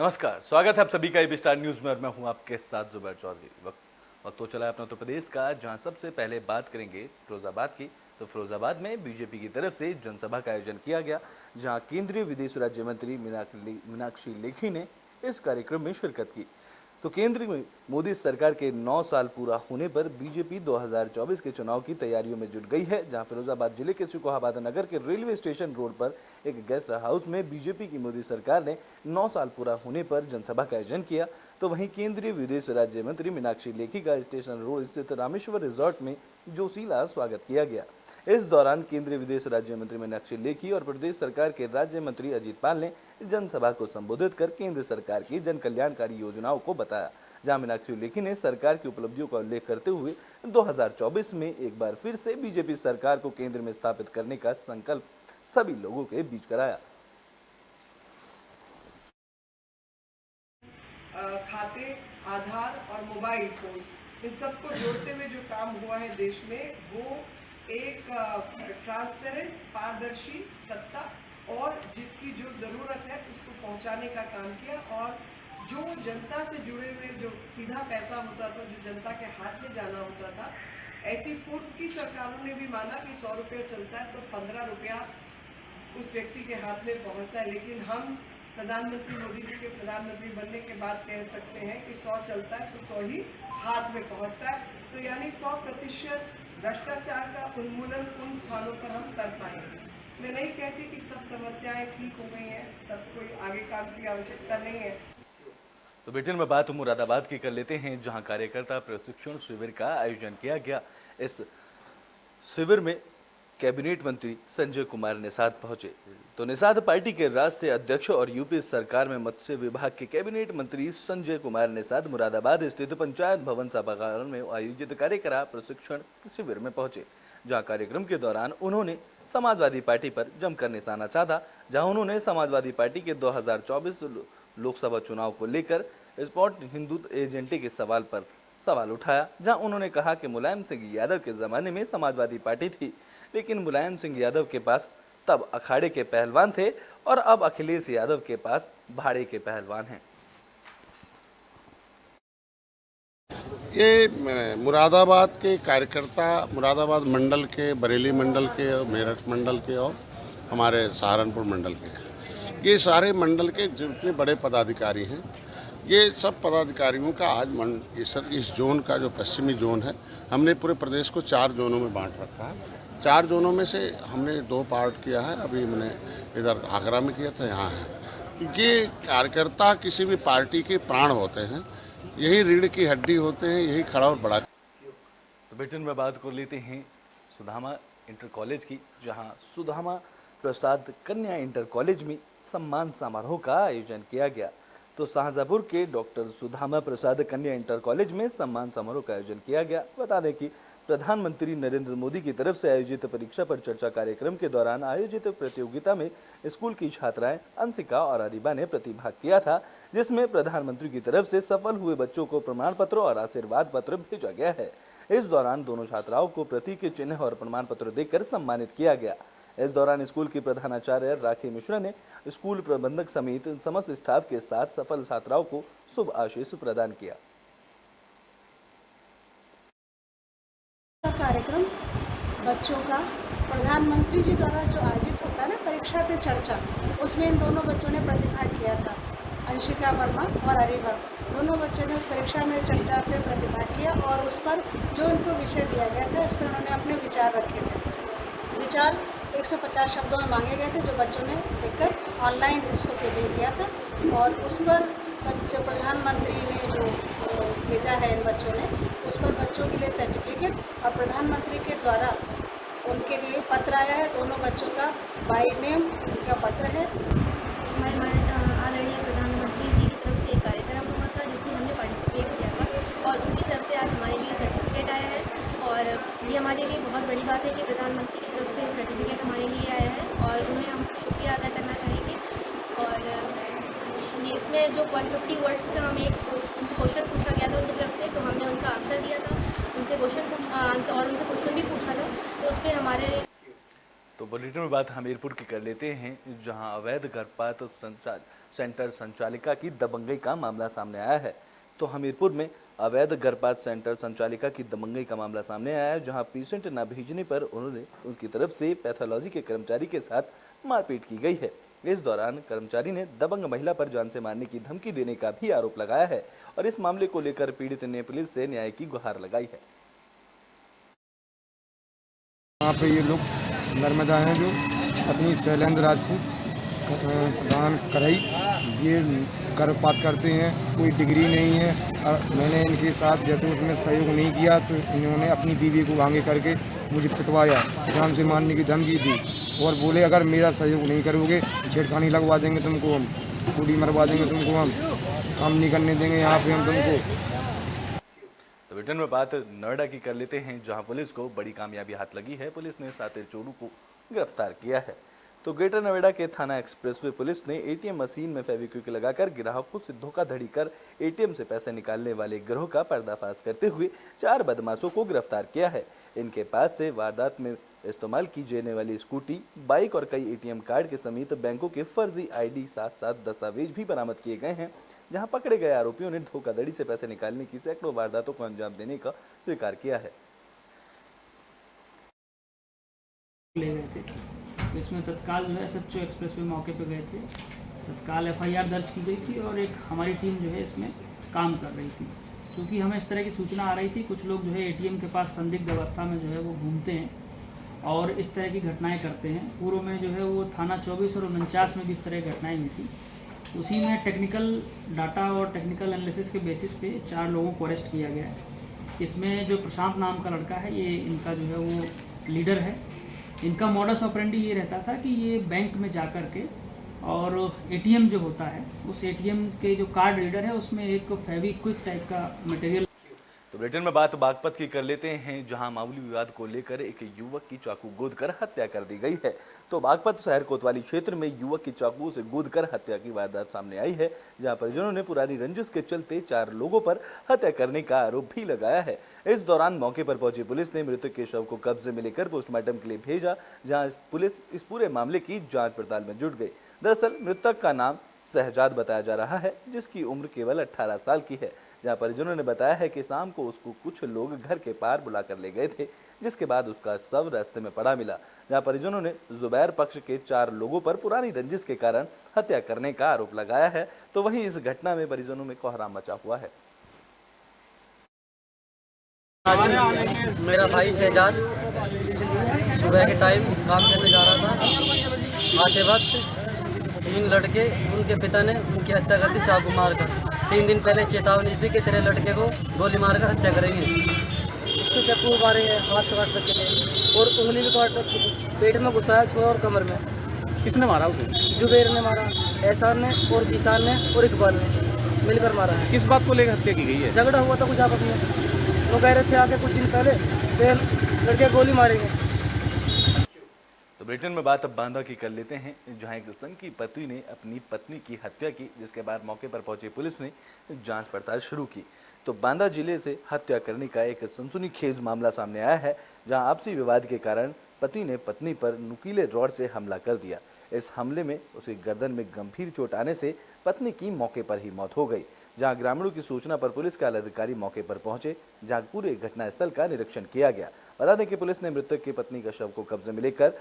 नमस्कार, स्वागत है आप सभी का एबी स्टार न्यूज में और मैं हूं आपके साथ जुबैर चौधरी। वक्त तो चला है अपना उत्तर प्रदेश का, जहां सबसे पहले बात करेंगे फिरोजाबाद की। तो फिरोजाबाद में बीजेपी की तरफ से जनसभा का आयोजन किया गया, जहां केंद्रीय विदेश राज्य मंत्री मीनाक्षी लेखी ने इस कार्यक्रम में शिरकत की। तो केंद्र में मोदी सरकार के 9 साल पूरा होने पर बीजेपी 2024 के चुनाव की तैयारियों में जुट गई है, जहां फिरोजाबाद जिले के सिकोहाबाद नगर के रेलवे स्टेशन रोड पर एक गेस्ट हाउस में बीजेपी की मोदी सरकार ने 9 साल पूरा होने पर जनसभा का आयोजन किया। तो वहीं केंद्रीय विदेश राज्य मंत्री मीनाक्षी लेखी का स्टेशन रोड स्थित रामेश्वर रिजॉर्ट में जोशीला स्वागत किया गया। इस दौरान केंद्रीय विदेश राज्य मंत्री मीनाक्षी लेखी और प्रदेश सरकार के राज्य मंत्री अजीत पाल ने जनसभा को संबोधित कर केंद्र सरकार की जन कल्याणकारी योजनाओं को बताया, जहां मीनाक्षी लेखी ने सरकार की उपलब्धियों का उल्लेख करते हुए 2024 में एक बार फिर से बीजेपी सरकार को केंद्र में स्थापित करने का संकल्प सभी लोगों के बीच कराया। खाते, आधार और मोबाइल फोन, इन सबको जोड़ते हुए जो काम हुआ है देश में, वो एक ट्रांसपेरेंट, पारदर्शी सत्ता और जिसकी जो ज़रूरत है उसको पहुंचाने का काम किया। और जो जनता से जुड़े हुए जो सीधा पैसा होता था, जो जनता के हाथ में जाना होता था, ऐसी पूर्व की सरकारों ने भी माना कि 100 रुपया चलता है तो 15 रुपया उस व्यक्ति के हाथ में पहुंचता है। लेकिन हम प्रधानमंत्री मोदी जी के प्रधानमंत्री बनने के बाद कह सकते हैं कि 100 चलता है तो 100 ही हाथ में पहुंचता है। तो यानी 100% भ्रष्टाचार का उन्मूलन उन स्थानों पर हम कर पाएंगे। मैं नहीं कहती कि सब समस्याएं ठीक हो गई हैं, सब कोई आगे काम की आवश्यकता नहीं है। तो ब्रिटेन में बात मुरादाबाद की कर लेते हैं, जहां कार्यकर्ता प्रशिक्षण शिविर का आयोजन किया गया। इस शिविर में कैबिनेट मंत्री संजय कुमार निषाद पहुंचे। तो निषाद पार्टी के राष्ट्रीय अध्यक्ष और यूपी सरकार में मत्स्य विभाग के कैबिनेट मंत्री संजय कुमार निषाद मुरादाबाद स्थित पंचायत भवन सभागार में आयोजित कार्यकर्ता प्रशिक्षण शिविर में पहुंचे, जहां कार्यक्रम के दौरान उन्होंने समाजवादी पार्टी पर जमकर निशाना साधा, जहां उन्होंने समाजवादी पार्टी के 2024 लोकसभा चुनाव को लेकर स्पॉट हिंदुत्व एजेंडे के सवाल उठाया, जहां उन्होंने कहा कि मुलायम सिंह यादव के जमाने में समाजवादी पार्टी थी, लेकिन मुलायम सिंह यादव के पास तब अखाड़े के पहलवान थे और अब अखिलेश यादव के पास भाड़े के पहलवान हैं। ये मुरादाबाद के कार्यकर्ता, मुरादाबाद मंडल के, बरेली मंडल के और मेरठ मंडल के और हमारे सहारनपुर मंडल के, ये सारे मंडल के जितने बड़े पदाधिकारी हैं, ये सब पदाधिकारियों का आज इस जोन का जो पश्चिमी जोन है, हमने पूरे प्रदेश को 4 जोनों में बांट रखा है। 4 जोनों में से हमने 2 पार्ट किया है। अभी मैंने इधर आगरा में किया था, यहाँ है, क्योंकि कार्यकर्ता किसी भी पार्टी के प्राण होते हैं, यही रीढ़ की हड्डी होते हैं, यही खड़ा और बड़ा। तो ब्रिटेन में बात कर लेते हैं सुदामा इंटर कॉलेज की, जहां सुदामा प्रसाद कन्या इंटर कॉलेज में सम्मान समारोह का आयोजन किया गया। तो शाहजहाँपुर के डॉक्टर सुदामा प्रसाद कन्या इंटर कॉलेज में सम्मान समारोह का आयोजन किया गया। बता दें कि प्रधानमंत्री नरेंद्र मोदी की तरफ से आयोजित परीक्षा पर चर्चा कार्यक्रम के दौरान आयोजित प्रतियोगिता में स्कूल की छात्राएं अंशिका और अरीबा ने प्रतिभाग किया था, जिसमें प्रधानमंत्री की तरफ से सफल हुए बच्चों को प्रमाण पत्र और आशीर्वाद पत्र भेजा गया है। इस दौरान दोनों छात्राओं को प्रतीक चिन्ह और प्रमाण पत्र देकर सम्मानित किया गया। इस दौरान स्कूल की प्रधानाचार्य राखी मिश्रा ने स्कूल प्रबंधक समेत समस्त स्टाफ के साथ सफल छात्राओं को शुभ आशीष प्रदान किया। कार्यक्रम बच्चों का प्रधानमंत्री जी द्वारा जो आयोजित होता है ना, परीक्षा पे चर्चा, उसमें इन दोनों बच्चों ने प्रतिभाग किया था। अंशिका वर्मा और अरीबा दोनों बच्चों ने उस परीक्षा में चर्चा पे प्रतिभाग किया और उस पर जो उनको विषय दिया गया था, इस पर उन्होंने अपने विचार रखे थे। विचार 150 शब्दों में मांगे गए थे, जो बच्चों ने लिखकर ऑनलाइन उसको फिलिंग किया था और उस पर जो प्रधानमंत्री ने जो भेजा है इन बच्चों ने, उस पर बच्चों के लिए सर्टिफिकेट और प्रधानमंत्री के द्वारा उनके लिए पत्र आया है। दोनों बच्चों का बाय नेम उनका पत्र है। हमारे आदरणीय प्रधानमंत्री जी की तरफ से एक कार्यक्रम हुआ था, जिसमें हमने पार्टिसिपेट किया था और उनकी तरफ से आज हमारे लिए सर्टिफिकेट आया है। और ये हमारे लिए बहुत बड़ी बात है कि प्रधानमंत्री की तरफ से सर्टिफिकेट हमारे लिए आया है और उन्हें हम शुक्रिया अदा करना चाहेंगे। और इसमें जो 150 वर्ड्स का हमें उनसे क्वेश्चन पूछा गया था उनकी तरफ से, तो हमने उनका आंसर दिया था, उनसे क्वेश्चन भी पूछा था, तो उस पर हमारे। तो बुलेटिन में बात हमीरपुर की कर लेते हैं, जहां अवैध गर्भपात सेंटर संचालिका की दबंगई का मामला सामने आया है। तो हमीरपुर में अवैध गर्भपात सेंटर संचालिका की दबंगई का मामला सामने आया है, जहां पेशेंट न भेजने पर उनकी तरफ से पैथोलॉजी के कर्मचारी के साथ मारपीट की गई है। इस दौरान कर्मचारी ने दबंग महिला पर जान से मारने की धमकी देने का भी आरोप लगाया है और इस मामले को लेकर पीड़ित ने पुलिस से न्याय की गुहार लगाई है। वहाँ पे ये लोग नर्मदा हैं जो पत्नी शैलेंद्र राजपूत प्रधान करई, ये गर्भपात करते हैं, कोई डिग्री नहीं है। और मैंने इनके साथ जैसे उसमें सहयोग नहीं किया तो इन्होंने अपनी बीवी को आगे करके मुझे पिटवाया, जान से मारने की धमकी दी और बोले अगर मेरा सहयोग नहीं करोगे छेड़खानी लगवा देंगे तुमको, हम गोली मरवा देंगे तुमको, हम काम नहीं करने देंगे यहाँ पे हम तुमको। तो ब्रिटेन में बात नोएडा की कर लेते हैं, जहां पुलिस को बड़ी कामयाबी हाथ लगी है। पुलिस ने 7 चोरों को गिरफ्तार किया है। तो ग्रेटर नोएडा के थाना एक्सप्रेसवे पुलिस ने एटीएम मशीन में फेविक्विक लगाकर ग्राहकों से धोखाधड़ी कर एटीएम से पैसे निकालने वाले गिरोह का पर्दाफाश करते हुए 4 बदमाशों को गिरफ्तार किया है। इनके पास से वारदात में इस्तेमाल की जाने वाली स्कूटी, बाइक और कई एटीएम कार्ड के समेत बैंकों के फर्जी आईडी साथ दस्तावेज भी बरामद किए गए हैं। जहां पकड़े गए आरोपियों ने धोखाधड़ी से पैसे निकालने की सैकड़ों वारदातों को अंजाम देने का स्वीकार किया है। ले गए थे, तो इसमें तत्काल जो है SHO एक्सप्रेस पे मौके पे गए थे, तत्काल FIR दर्ज की गई थी और एक हमारी टीम जो है इसमें काम कर रही थी। क्योंकि हमें इस तरह की सूचना आ रही थी, कुछ लोग जो है ATM के पास संदिग्ध अवस्था में जो है वो घूमते हैं और इस तरह की घटनाएं करते हैं। पूर्व में जो है वो थाना 24 और 49 में भी इस तरह की घटनाएं हुई थी। उसी में टेक्निकल डाटा और टेक्निकल एनालिसिस के बेसिस पे 4 लोगों को अरेस्ट किया गया है। इसमें जो प्रशांत नाम का लड़का है, ये इनका जो है वो लीडर है। इनका मॉडस ऑपरेंडी ये रहता था कि ये बैंक में जा कर के और ATM जो होता है, उस ATM के जो कार्ड रीडर है उसमें एक फेविक्विक टाइप का मटेरियल। तो ब्रिटेन में बात बागपत की कर लेते हैं, जहां मामूली विवाद को लेकर एक युवक की चाकू गोद कर हत्या कर दी गई है। तो बागपत शहर कोतवाली क्षेत्र में युवक की चाकू से गोद कर हत्या की वारदात सामने आई है, जहां परिजनों ने पुरानी रंजिश के चलते 4 लोगों पर हत्या करने का आरोप भी लगाया है। इस दौरान मौके पर पहुंची पुलिस ने मृतक के शव को कब्जे में लेकर पोस्टमार्टम के लिए भेजा, जहाँ पुलिस इस पूरे मामले की जाँच पड़ताल में जुट गई। दरअसल मृतक का नाम शहजाद बताया जा रहा है, जिसकी उम्र केवल 18 साल की है। जहां परिजनों ने बताया है कि शाम को उसको कुछ लोग घर के पार बुलाकर ले गए थे, जिसके बाद उसका शव रास्ते में पड़ा मिला। जहां परिजनों ने जुबैर पक्ष के 4 लोगों पर पुरानी रंजिश के कारण हत्या करने का आरोप लगाया है। तो वहीं इस घटना में परिजनों में कोहराम मचा हुआ है। मेरा भाई शहजाद सुबह के टाइम काम करने जा रहा था। आते वक्त 3 लड़के, उनके पिता ने उनकी हत्या कर दी चाकू मारकर। 3 दिन पहले चेतावनी थी कि तेरे लड़के को गोली मारकर हत्या करेंगे। उसको चाकू मारेंगे, हाथ काट रखे थे और उंगली भी काट रखी थी, पेट में घुसाया, छोड़ा और कमर में। किसने मारा उसे? जुबैर ने मारा, एहसान ने और जीसान ने और इकबाल ने मिलकर मारा है। किस बात को लेकर हत्या की गई है? झगड़ा हुआ था कुछ आपस में, वो कह रहे थे आके कुछ दिन पहले फिर लड़के गोली मारेंगे। तो ब्रिटेन में बात अब बांदा की कर लेते हैं, जहां एक संघ की पति ने अपनी पत्नी की हत्या की, जिसके बाद मौके पर पहुंची पुलिस ने जांच पड़ताल शुरू की। तो बांदा जिले से हत्या करने का एक सनसनीखेज मामला सामने आया है, जहां आपसी विवाद के कारण पति ने पत्नी पर नुकीले रॉड से हमला कर दिया। इस हमले में उसकी गर्दन में गंभीर चोट आने से पत्नी की मौके पर ही मौत हो गई। जहां ग्रामीणों की सूचना पर पुलिस के अधिकारी मौके पर पहुंचे, जहां पूरे घटनास्थल का निरीक्षण किया गया। बता दें कि पुलिस ने मृतक की पत्नी का शव को कब्जे में लेकर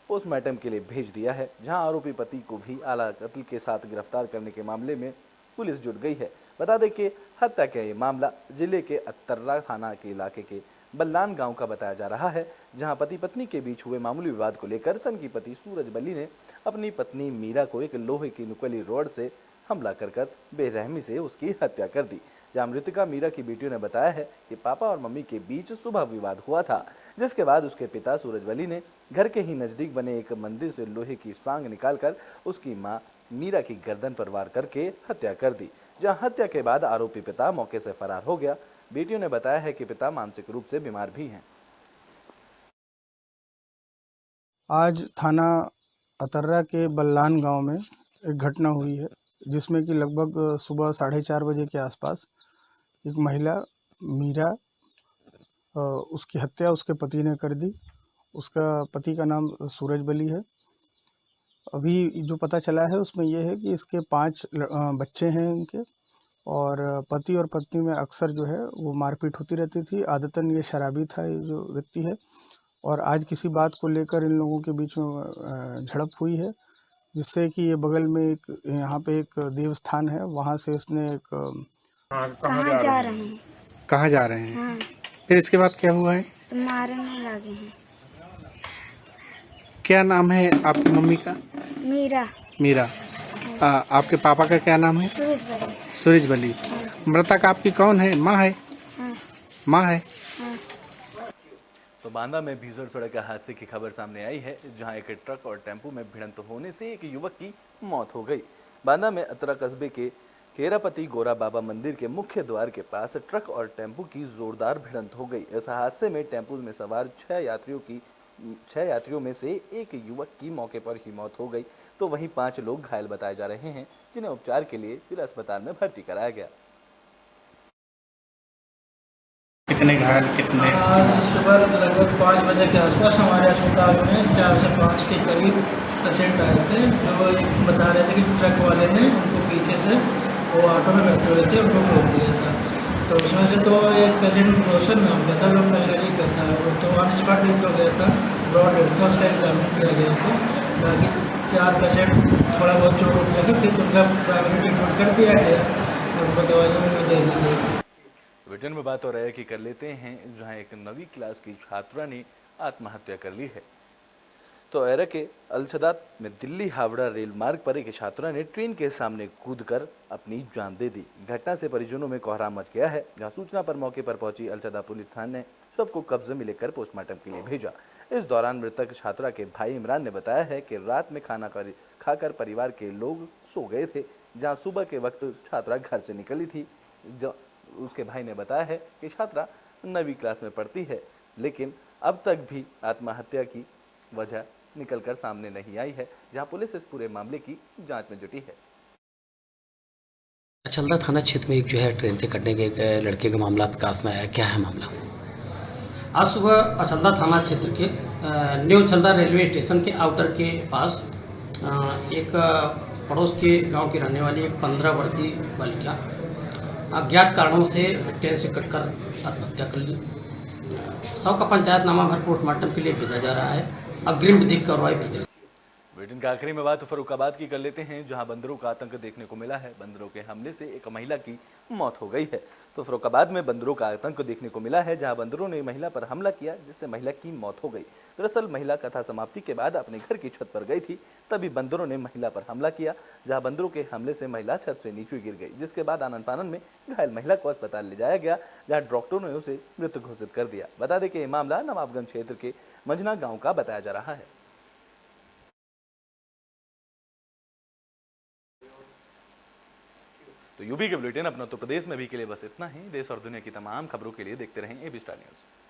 पोस्टमार्टम के लिए भेज दिया है, जहां आरोपी पति को भी आला कत्ल के साथ गिरफ्तार करने के मामले में पुलिस जुट गई है। बता दें कि हत्या का ये मामला जिले के अत्तर्रा थाना के इलाके के बल्लान गांव का बताया जा रहा है, जहां पति पत्नी के बीच हुए मामूली विवाद को लेकर सन की पति सूरज बल्ली ने अपनी पत्नी मीरा को एक लोहे की नुकीली रॉड से हमला कर बेरहमी से उसकी हत्या कर दी। जहां मृतका मीरा की बेटियों ने बताया है कि पापा और मम्मी के बीच सुबह विवाद हुआ था, जिसके बाद उसके पिता सूरज बली ने घर के ही नजदीक बने एक मंदिर से लोहे की सांग निकालकर उसकी मां मीरा की गर्दन पर वार करके हत्या कर दी। जहां हत्या के बाद आरोपी पिता मौके से फरार हो गया। बेटियों ने बताया है कि पिता मानसिक रूप से बीमार भी हैं। आज थाना अतर्रा के बल्लान गांव में एक घटना हुई है, जिसमें कि लगभग सुबह 4:30 बजे के आसपास एक महिला मीरा, उसकी हत्या उसके पति ने कर दी। उसका पति का नाम सूरज बली है। अभी जो पता चला है उसमें ये है कि इसके 5 बच्चे हैं इनके, और पति और पत्नी में अक्सर जो है वो मारपीट होती रहती थी। आदतन ये शराबी था ये जो व्यक्ति है, और आज किसी बात को लेकर इन लोगों के बीच में झड़प हुई है, जिससे कि ये बगल में एक यहाँ पे एक देवस्थान है, वहाँ से इसने एक कहाँ जा रहे हैं? कहाँ जा रहे हैं? हाँ, फिर इसके बाद क्या हुआ है? तो मारने लगे हैं। क्या नाम है आपकी मम्मी का? मीरा। मीरा। आपके पापा का क्या नाम है? सूरज बली। सूरज बली। मृतक आपकी कौन है? माँ है? हाँ, माँ है। हाँ। तो बांदा में भीषण सड़क हादसे की खबर सामने आई है, जहां एक ट्रक और टेम्पो में भिड़ंत होने से एक युवक की मौत हो गई। बांदा में अतरा कस्बे के केरापति गोरा बाबा मंदिर के मुख्य द्वार के पास ट्रक और टेम्पो की जोरदार भिड़ंत हो गई। इस हादसे में टेम्पो में सवार 6 यात्रियों में से एक युवक की मौके पर ही मौत हो गई, तो वहीं 5 लोग घायल बताए जा रहे हैं, जिन्हें उपचार के लिए जिला अस्पताल में भर्ती कराया गया। कितने घायल कितने? आज सुबह लगभग 5 बजे के आसपास हमारे अस्पताल में 4 से 5 के करीब पेशेंट आए थे, जो एक बता रहे थे कि ट्रक वाले ने उनको पीछे से, वो ऑटो में बैठे हुए थे, उनको ठोक दिया था। तो उसमें से तो एक पेशेंट रोशन नाम का था, जो कलगरी का था, वो तो ऑन स्पॉट डेथ हो गया था, ब्रॉड डेथ था, उसका एग्जामिन किया गया था। बाकी 4 पेशेंट थोड़ा बहुत चोट उठ लगी थी, तो उनका प्राइमरी ट्रीटमेंट कर दिया गया, उनको दवाइयों में दे दी गई। बुलेटिन में बात हो रहा है कि कर लेते हैं, जहां एक 9वीं क्लास की छात्रा ने आत्महत्या कर ली है। तो एरा के अलछदात में दिल्ली हावड़ा रेल मार्ग पर एक छात्रा ने ट्रेन के सामने कूदकर अपनी जान दे दी। घटना से परिजनों में कोहराम मच गया है, जहां सूचना पर मौके पर पहुंची अलछदा पुलिस थाने ने शव को कब्जे में लेकर पोस्टमार्टम के लिए भेजा। इस दौरान मृतक छात्रा के भाई इमरान ने बताया है कि रात में खाना खाकर परिवार के लोग सो गए थे, जहाँ सुबह के वक्त छात्रा घर से निकली थी। उसके भाई ने बताया है कि छात्रा 9वीं क्लास में पढ़ती है, लेकिन अब तक भी आत्महत्या की वजह निकलकर सामने नहीं आई है, जहां पुलिस इस पूरे मामले की जांच में जुटी है। अचलदा थाना क्षेत्र में एक जो है ट्रेन से कटने के एक लड़के का मामला प्रकाश में आया, क्या है मामला? आज सुबह अचलदा थाना क्षेत्र के न्यू अचलदा रेलवे स्टेशन के आउटर के पास एक पड़ोस के गांव की रहने वाली एक 15 वर्षीय बालिका अज्ञात कारणों से ट्रेन से कटकर आत्महत्या कर ली। शव का पंचायतनामा भर पोस्टमार्टम के लिए भेजा जा रहा है। अग्रिम विधिक कार्रवाई की जाएगी। बुलेटिन का आखिरी में बात फर्रुखाबाद की कर लेते हैं, जहां बंदरों का आतंक देखने को मिला है। बंदरों के हमले से एक महिला की मौत हो गई है। तो फर्रुखाबाद में बंदरों का आतंक देखने को मिला है, जहां बंदरों ने महिला पर हमला किया, जिससे महिला की मौत हो गई। दरअसल महिला कथा समाप्ति के बाद अपने घर की छत पर गई थी, तभी बंदरों ने महिला पर हमला किया, जहां बंदरों के हमले से महिला छत से नीचे गिर गई, जिसके बाद आनन फानन में घायल महिला को अस्पताल ले जाया गया, जहां डॉक्टरों ने उसे मृत घोषित कर दिया। बता दें कि यह मामला नवाबगंज क्षेत्र के मंजना गाँव का बताया जा रहा है। तो यूपी के बुलेटिन अपना उत्तर प्रदेश में भी के लिए बस इतना ही। देश और दुनिया की तमाम खबरों के लिए देखते रहें एबी स्टार न्यूज़।